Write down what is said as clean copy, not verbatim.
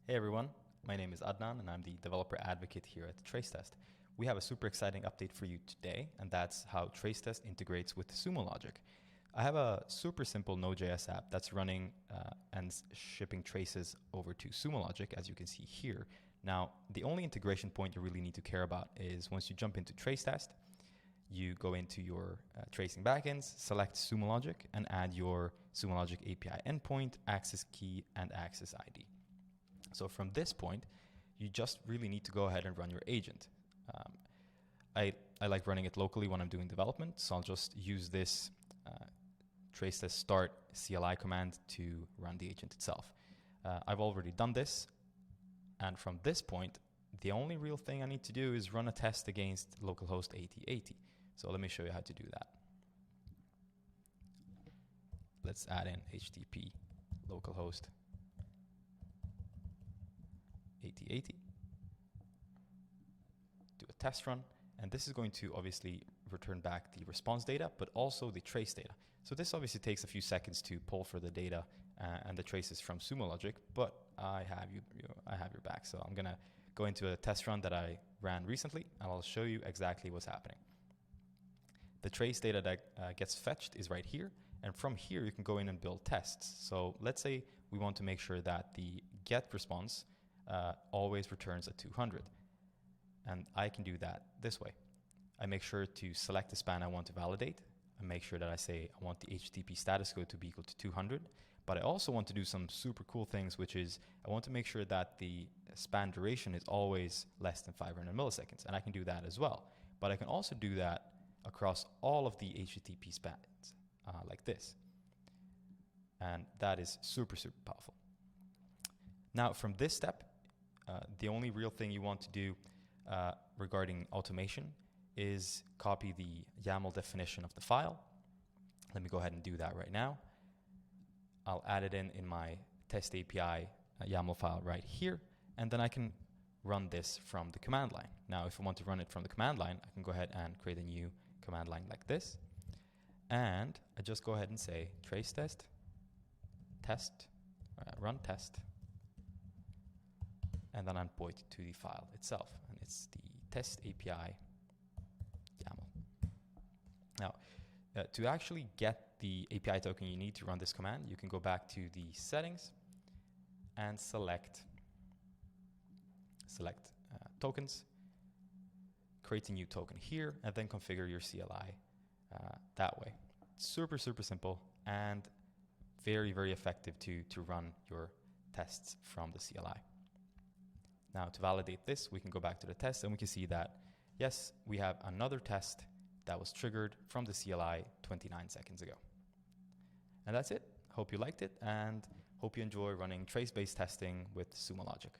Hey everyone, my name is Adnan and I'm the developer advocate here at Tracetest. We have a super exciting update for you today, and that's how Tracetest integrates with Sumo Logic. I have a super simple Node.js app that's running and shipping traces over to Sumo Logic, as you can see here. Now, the only integration point you really need to care about is once you jump into Tracetest, you go into your tracing backends, select Sumo Logic, and add your Sumo Logic API endpoint, access key, and access ID. So from this point, you just really need to go ahead and run your agent. I like running it locally when I'm doing development, so I'll just use this tracetest start CLI command to run the agent itself. I've already done this, and from this point, the only real thing I need to do is run a test against localhost 8080. So let me show you how to do that. Let's add in HTTP localhost 8080. Do a test run, and this is going to obviously return back the response data, but also the trace data. So this obviously takes a few seconds to pull for the data and the traces from Sumo Logic, but I have your back. So I'm gonna go into a test run that I ran recently, and I'll show you exactly what's happening. The trace data that gets fetched is right here, and from here you can go in and build tests. So let's say we want to make sure that the get response always returns a 200. And I can do that this way. I make sure to select the span I want to validate. I make sure that I say I want the HTTP status code to be equal to 200. But I also want to do some super cool things, which is I want to make sure that the span duration is always less than 500 milliseconds. And I can do that as well. But I can also do that across all of the HTTP spans, like this. And that is super, super powerful. Now, from this step, the only real thing you want to do regarding automation is copy the YAML definition of the file. Let me go ahead and do that right now. I'll add it in my test API YAML file right here, and then I can run this from the command line. Now, if I want to run it from the command line, I can go ahead and create a new command line like this. And I just go ahead and say tracetest, run test, and then I point to the file itself, and it's the test API YAML. Now, to actually get the API token you need to run this command, you can go back to the settings and select tokens, create a new token here, and then configure your CLI that way. Super, super simple and very, very effective to run your tests from the CLI. Now, to validate this, we can go back to the test and we can see that, yes, we have another test that was triggered from the CLI 29 seconds ago. And that's it. Hope you liked it and hope you enjoy running trace-based testing with Sumo Logic.